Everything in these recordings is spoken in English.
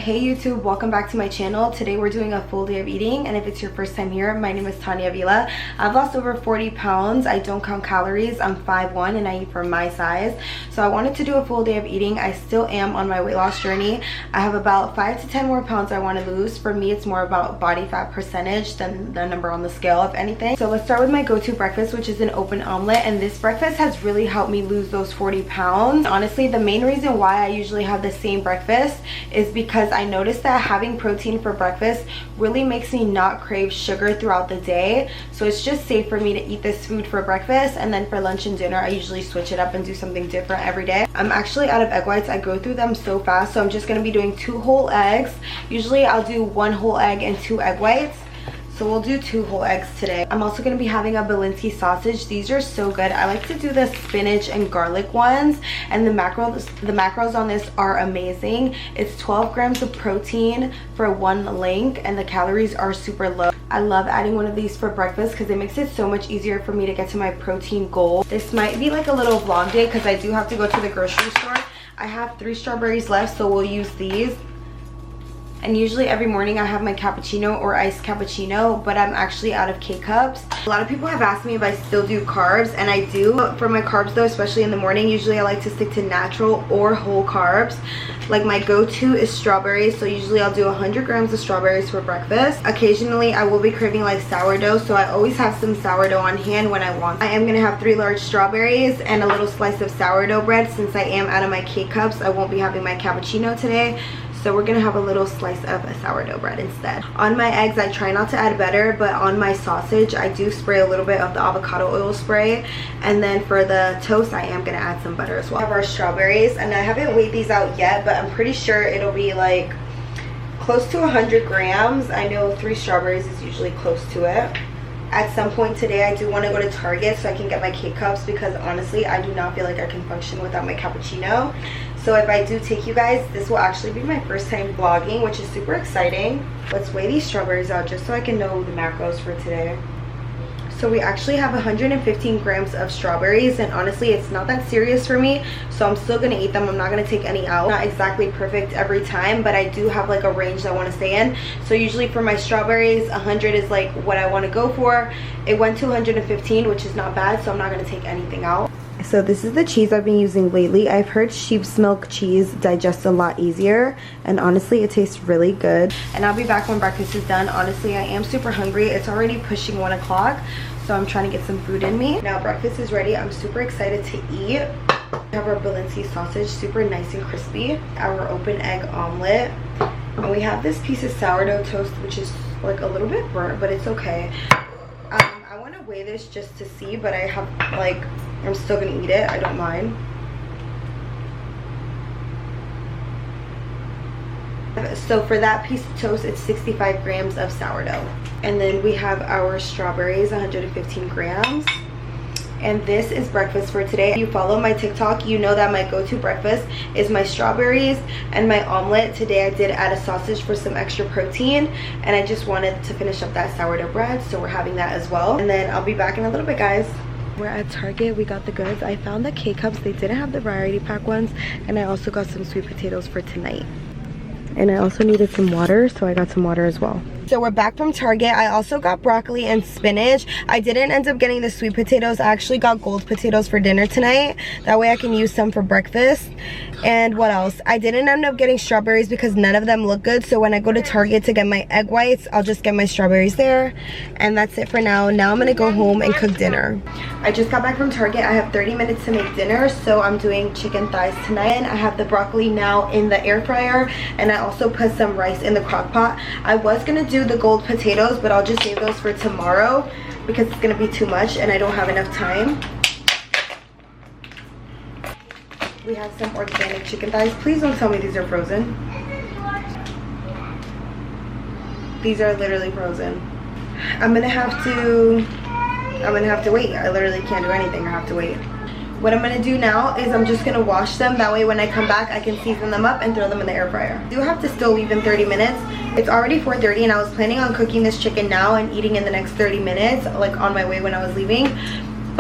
Hey YouTube, welcome back to my channel. Today we're doing a full day of eating, and if it's your first time here, my name is Tanya Vila. I've lost over 40 pounds. I don't count calories. I'm 5'1" and I eat for my size. So I wanted to do a full day of eating. I still am on my weight loss journey. I have about 5 to 10 more pounds I want to lose. For me, it's more about body fat percentage than the number on the scale, if anything. So let's start with my go-to breakfast, which is an open omelet, and this breakfast has really helped me lose those 40 pounds. Honestly, the main reason why I usually have the same breakfast is because I noticed that having protein for breakfast really makes me not crave sugar throughout the day. So it's just safe for me to eat this food for breakfast, and then for lunch and dinner I usually switch it up and do something different every day. I'm actually out of egg whites. I go through them so fast, so I'm just going to be doing 2 whole eggs. Usually I'll do 1 whole egg and 2 egg whites. So we'll do 2 whole eggs today. I'm also going to be having a Balinski sausage. These are so good. I like to do the spinach and garlic ones, and the macros on this are amazing. It's 12 grams of protein for 1 link, and the calories are super low. I love adding one of these for breakfast because it makes it so much easier for me to get to my protein goal. This might be like a little vlog day because I do have to go to the grocery store. I have 3 strawberries left, so we'll use these. And usually every morning I have my cappuccino or iced cappuccino, but I'm actually out of K-cups. A lot of people have asked me if I still do carbs, and I do. For my carbs though, especially in the morning, usually I like to stick to natural or whole carbs. Like my go-to is strawberries, so usually I'll do 100 grams of strawberries for breakfast. Occasionally I will be craving like sourdough, so I always have some sourdough on hand when I want. I am gonna have 3 large strawberries and a little slice of sourdough bread. Since I am out of my K-cups, I won't be having my cappuccino today. So we're gonna have a little slice of a sourdough bread instead. On my eggs, I try not to add butter, but on my sausage, I do spray a little bit of the avocado oil spray. And then for the toast, I am gonna add some butter as well. We have our strawberries, and I haven't weighed these out yet, but I'm pretty sure it'll be like close to 100 grams. I know 3 strawberries is usually close to it. At some point today, I do want to go to Target so I can get my K-cups, because honestly, I do not feel like I can function without my cappuccino. So if I do take you guys, this will actually be my first time vlogging, which is super exciting. Let's weigh these strawberries out just so I can know the macros for today. So we actually have 115 grams of strawberries, and honestly it's not that serious for me, so I'm still gonna eat them. I'm not gonna take any out. Not exactly perfect every time, but I do have like a range that I want to stay in. So usually for my strawberries, 100 is like what I want to go for. It went to 115, which is not bad, so I'm not gonna take anything out. So this is the cheese I've been using lately. I've heard sheep's milk cheese digests a lot easier, and honestly it tastes really good. And I'll be back when breakfast is done. Honestly, I am super hungry. It's already pushing 1 o'clock, so I'm trying to get some food in me. Now breakfast is ready. I'm super excited to eat. We have our Balinski sausage, super nice and crispy. Our open egg omelet. And we have this piece of sourdough toast, which is like a little bit burnt, but it's okay. I want to weigh this just to see, but I have like, I'm still gonna eat it. I don't mind. So for that piece of toast, it's 65 grams of sourdough. And then we have our strawberries, 115 grams. And this is breakfast for today. If you follow my TikTok, you know that my go-to breakfast is my strawberries and my omelet. Today I did add a sausage for some extra protein, and I just wanted to finish up that sourdough bread, so we're having that as well. And then I'll be back in a little bit, guys. We're at Target. We got the goods. I found the K-cups. They didn't have the variety pack ones, and I also got some sweet potatoes for tonight. And I also needed some water, so I got some water as well. So we're back from Target. I also got broccoli and spinach. I didn't end up getting the sweet potatoes. I actually got gold potatoes for dinner tonight. That way I can use some for breakfast. And what else? I didn't end up getting strawberries because none of them look good. So when I go to Target to get my egg whites, I'll just get my strawberries there. And that's it for now. Now I'm gonna go home and cook dinner. I just got back from Target. I have 30 minutes to make dinner, so I'm doing chicken thighs tonight. And I have the broccoli now in the air fryer, and I also put some rice in the crock pot. I was gonna do the gold potatoes, but I'll just save those for tomorrow because it's gonna be too much and I don't have enough time. We have some organic chicken thighs. Please don't tell me these are frozen. These are literally frozen. I'm gonna have to wait. I literally can't do anything. I have to wait. What I'm gonna do now is I'm just gonna wash them. That way when I come back, I can season them up and throw them in the air fryer. I do have to still leave in 30 minutes. It's already 4:30, and I was planning on cooking this chicken now and eating in the next 30 minutes, like on my way when I was leaving.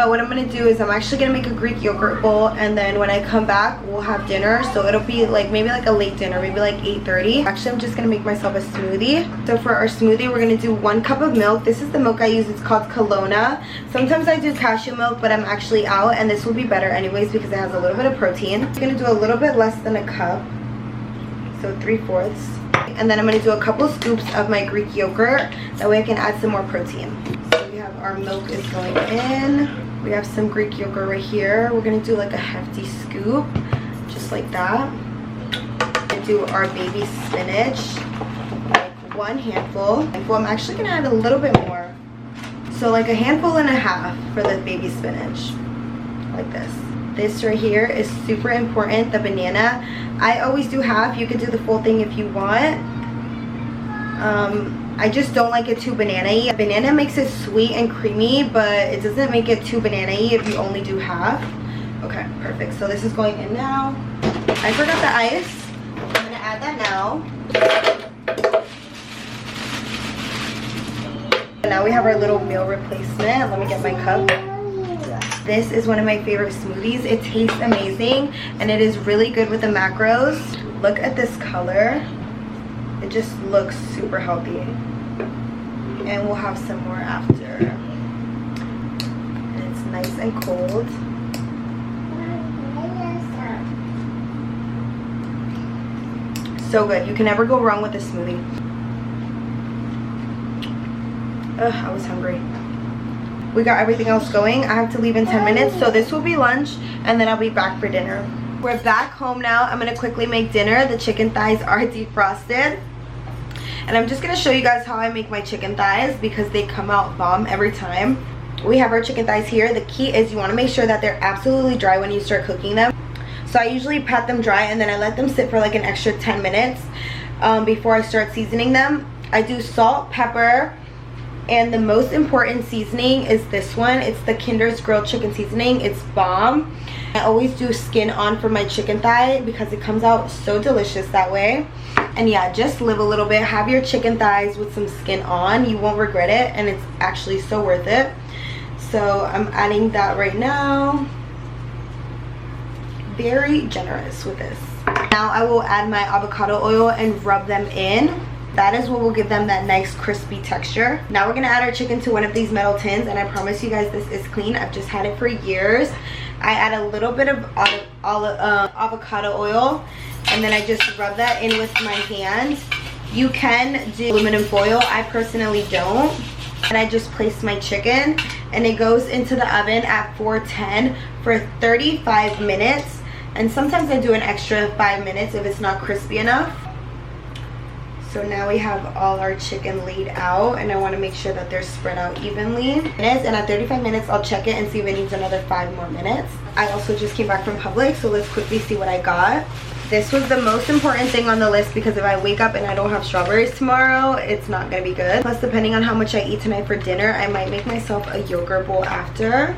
But what I'm gonna do is I'm actually gonna make a Greek yogurt bowl, and then when I come back we'll have dinner. So it'll be like maybe like a late dinner, maybe like 8:30. Actually, I'm just gonna make myself a smoothie. So for our smoothie, we're gonna do 1 cup of milk. This is the milk I use. It's called Kelowna. Sometimes I do cashew milk, but I'm actually out, and this will be better anyways because it has a little bit of protein. I'm gonna do a little bit less than a cup, so 3/4. And then I'm gonna do a couple scoops of my Greek yogurt. That way I can add some more protein. So we have our milk is going in. We have some Greek yogurt right here. We're gonna do like a hefty scoop, just like that. And do our baby spinach, like 1 handful. Well, I'm actually gonna add a little bit more. So like a handful and a half for the baby spinach, like this. This right here is super important, the banana. I always do half. You could do the full thing if you want. I just don't like it too banana-y. Banana makes it sweet and creamy, but it doesn't make it too banana-y if you only do half. Okay, perfect. So this is going in now. I forgot the ice. I'm gonna add that now. And now we have our little meal replacement. Let me get my cup. This is one of my favorite smoothies. It tastes amazing and it is really good with the macros. Look at this color. It just looks super healthy. And we'll have some more after. And it's nice and cold. So good. You can never go wrong with this smoothie. Ugh, I was hungry. We got everything else going. I have to leave in 10 minutes, so this will be lunch, and then I'll be back for dinner. We're back home now. I'm gonna quickly make dinner. The chicken thighs are defrosted, and I'm just gonna show you guys how I make my chicken thighs because they come out bomb every time. We have our chicken thighs here. The key is you want to make sure that they're absolutely dry when you start cooking them. So I usually pat them dry and then I let them sit for like an extra 10 minutes before I start seasoning them. I do salt, pepper, and the most important seasoning is this one. It's the Kinder's grilled chicken seasoning. It's bomb. I always do skin on for my chicken thigh because it comes out so delicious that way. And yeah, just live a little bit. Have your chicken thighs with some skin on. You won't regret it, and it's actually so worth it. So I'm adding that right now. Very generous with this. Now I will add my avocado oil and rub them in. That is what will give them that nice crispy texture. Now we're gonna add our chicken to one of these metal tins, and I promise you guys this is clean. I've just had it for years. I add a little bit of avocado oil, and then I just rub that in with my hand. You can do aluminum foil. I personally don't. And I just place my chicken, and it goes into the oven at 410 for 35 minutes. And sometimes I do an extra 5 minutes if it's not crispy enough. So now we have all our chicken laid out, and I want to make sure that they're spread out evenly. And at 35 minutes, I'll check it and see if it needs another 5 more minutes. I also just came back from Publix, so let's quickly see what I got. This was the most important thing on the list because if I wake up and I don't have strawberries tomorrow, it's not going to be good. Plus, depending on how much I eat tonight for dinner, I might make myself a yogurt bowl after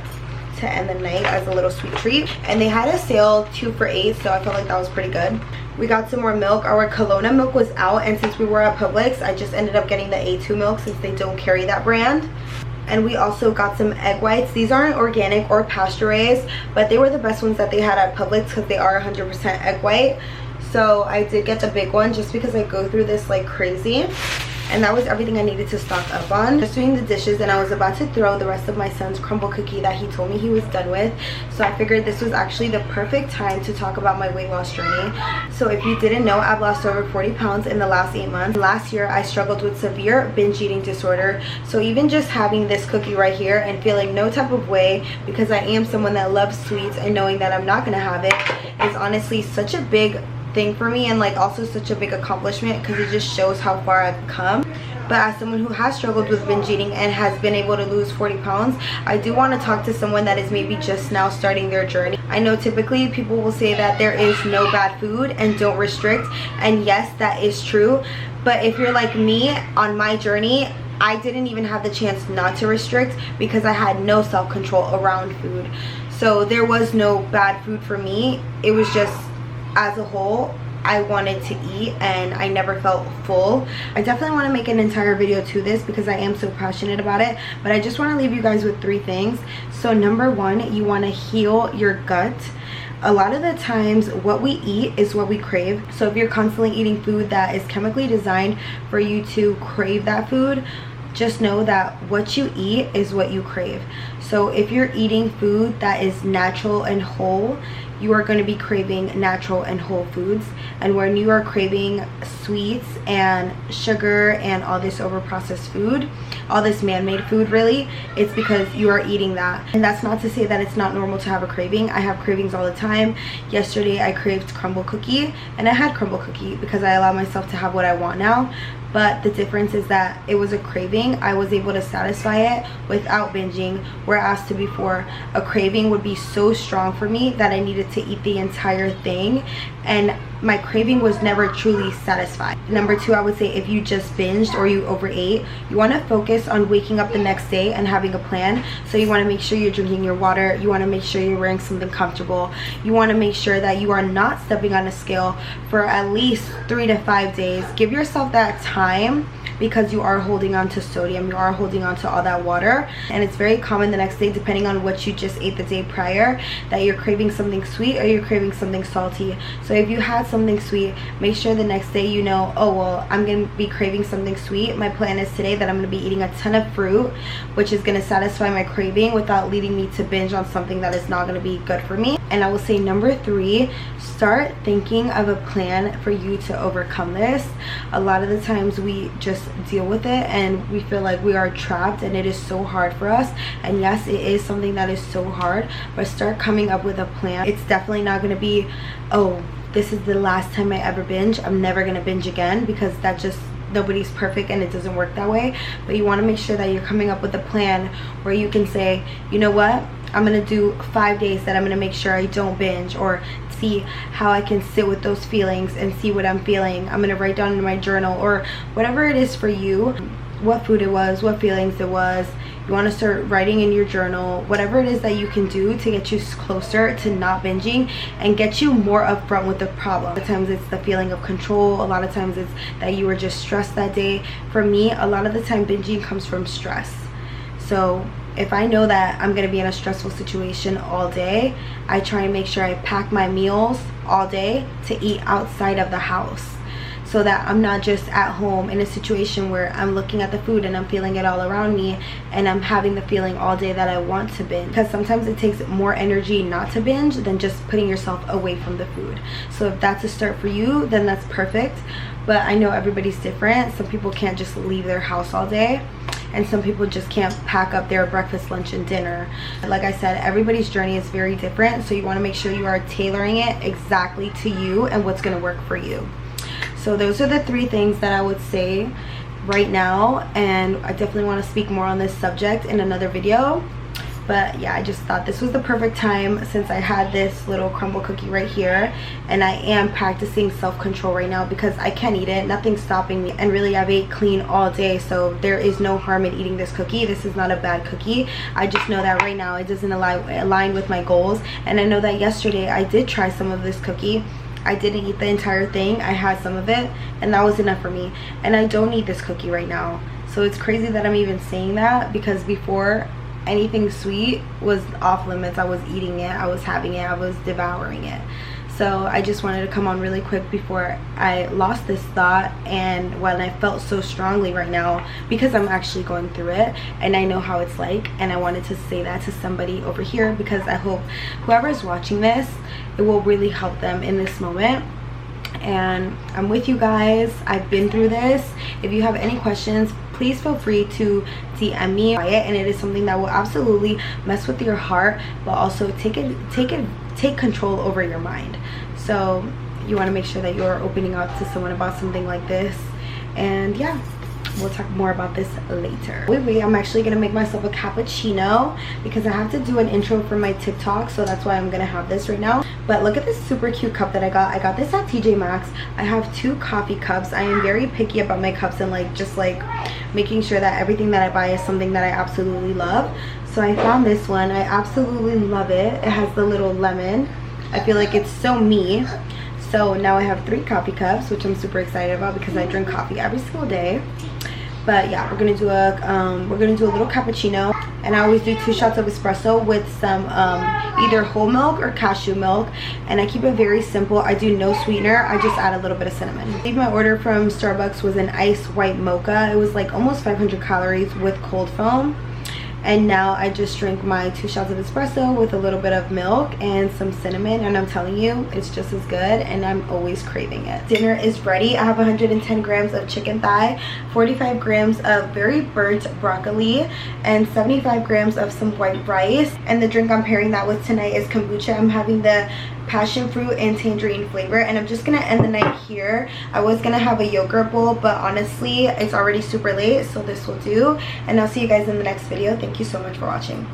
to end the night as a little sweet treat. And they had a sale 2 for $8, so I felt like that was pretty good. We got some more milk. Our Kelowna milk was out, and since we were at Publix, I just ended up getting the A2 milk since they don't carry that brand. And we also got some egg whites. These aren't organic or pasture raised, but they were the best ones that they had at Publix because they are 100% egg white. So I did get the big one just because I go through this like crazy. And that was everything I needed to stock up on. Just doing the dishes, and I was about to throw the rest of my son's crumble cookie that he told me he was done with. So I figured this was actually the perfect time to talk about my weight loss journey. So if you didn't know, I've lost over 40 pounds in the last 8 months. Last year, I struggled with severe binge eating disorder. So even just having this cookie right here and feeling no type of way because I am someone that loves sweets, and knowing that I'm not gonna have it is honestly such a big thing for me, and like also such a big accomplishment because it just shows how far I've come. But as someone who has struggled with binge eating and has been able to lose 40 pounds, I do want to talk to someone that is maybe just now starting their journey. I know typically people will say that there is no bad food and don't restrict, and yes, that is true. But if you're like me on my journey, I didn't even have the chance not to restrict because I had no self-control around food. So there was no bad food for me. It was just, as a whole, I wanted to eat and I never felt full. I definitely want to make an entire video to this because I am so passionate about it, but I just want to leave you guys with 3 things. So number 1, you want to heal your gut. A lot of the times what we eat is what we crave. So if you're constantly eating food that is chemically designed for you to crave that food, just know that what you eat is what you crave. So if you're eating food that is natural and whole, you are going to be craving natural and whole foods. And when you are craving sweets and sugar and all this overprocessed food, all this man-made food, really, it's because you are eating that. And that's not to say that it's not normal to have a craving. I have cravings all the time. Yesterday I craved crumble cookie, and I had crumble cookie because I allow myself to have what I want now. But the difference is that it was a craving. I was able to satisfy it without binging, whereas to before, a craving would be so strong for me that I needed to eat the entire thing, and my craving was never truly satisfied. Number 2, I would say if you just binged or you overate, you want to focus on waking up the next day and having a plan. So you want to make sure you're drinking your water, you want to make sure you're wearing something comfortable, you want to make sure that you are not stepping on a scale for at least 3 to 5 days. Give yourself that time, because you are holding on to sodium, you are holding on to all that water, and it's very common the next day, depending on what you just ate the day prior, that you're craving something sweet or you're craving something salty. So if you had something sweet, make sure the next day you know, oh well, I'm gonna be craving something sweet. My plan is today that I'm gonna be eating a ton of fruit, which is gonna satisfy my craving without leading me to binge on something that is not gonna be good for me. And I will say number 3, start thinking of a plan for you to overcome this. A lot of the times we just deal with it and we feel like we are trapped, and it is so hard for us. And yes, it is something that is so hard, but start coming up with a plan. It's definitely not going to be, oh, this is the last time I ever binge, I'm never going to binge again, because that just, nobody's perfect and it doesn't work that way. But you want to make sure that you're coming up with a plan where you can say, you know what, I'm gonna do 5 days that I'm gonna make sure I don't binge, or see how I can sit with those feelings and see what I'm feeling. I'm gonna write down in my journal, or whatever it is for you, what food it was, what feelings it was. You want to start writing in your journal, whatever it is that you can do to get you closer to not binging and get you more upfront with the problem. A lot of times it's the feeling of control, a lot of times it's that you were just stressed that day. For me, a lot of the time binging comes from stress. So if I know that I'm going to be in a stressful situation all day, I try and make sure I pack my meals all day to eat outside of the house, so that I'm not just at home in a situation where I'm looking at the food and I'm feeling it all around me, and I'm having the feeling all day that I want to binge. Because sometimes it takes more energy not to binge than just putting yourself away from the food. So if that's a start for you, then that's perfect. But I know everybody's different. Some people can't just leave their house all day, and some people just can't pack up their breakfast, lunch, and dinner. Like I said, everybody's journey is very different, so you want to make sure you are tailoring it exactly to you and what's going to work for you. So those are the 3 things that I would say right now, and I definitely want to speak more on this subject in another video. But yeah, I just thought this was the perfect time, since I had this little crumble cookie right here, and I am practicing self-control right now because I can eat it, nothing's stopping me, and really I've ate clean all day, so there is no harm in eating this cookie. This is not a bad cookie. I just know that right now it doesn't align with my goals, and I know that yesterday I did try some of this cookie. I didn't eat the entire thing, I had some of it, and that was enough for me, and I don't need this cookie right now. So it's crazy that I'm even saying that, because before, anything sweet was off limits. I was eating it, I was having it, I was devouring it. So I just wanted to come on really quick before I lost this thought, and when I felt so strongly right now, because I'm actually going through it and I know how it's like, and I wanted to say that to somebody over here, because I hope whoever is watching this, it will really help them in this moment. And I'm with you guys, I've been through this. If you have any questions, please feel free to DM me, and it is something that will absolutely mess with your heart, but also take control over your mind. So you want to make sure that you're opening up to someone about something like this. And yeah, we'll talk more about this later. Wait, I'm actually gonna make myself a cappuccino because I have to do an intro for my TikTok, so that's why I'm gonna have this right now. But look at this super cute cup that I got this at TJ Maxx. I have 2 coffee cups. I am very picky about my cups, and just making sure that everything that I buy is something that I absolutely love. So I found this one. I absolutely love it. It has the little lemon. I feel like it's so me. So now I have 3 coffee cups, which I'm super excited about because I drink coffee every single day. But yeah, we're gonna do a little cappuccino, and I always do 2 shots of espresso with some either whole milk or cashew milk, and I keep it very simple. I do no sweetener. I just add a little bit of cinnamon. I think my order from Starbucks was an iced white mocha. It was like almost 500 calories with cold foam. And now I just drink my 2 shots of espresso with a little bit of milk and some cinnamon, and I'm telling you, it's just as good, and I'm always craving it. Dinner is ready. I have 110 grams of chicken thigh, 45 grams of very burnt broccoli, and 75 grams of some white rice. And the drink I'm pairing that with tonight is kombucha. I'm having the passion fruit and tangerine flavor, and I'm just gonna end the night here. I was gonna have a yogurt bowl, but honestly it's already super late, so this will do, and I'll see you guys in the next video. Thank you so much for watching.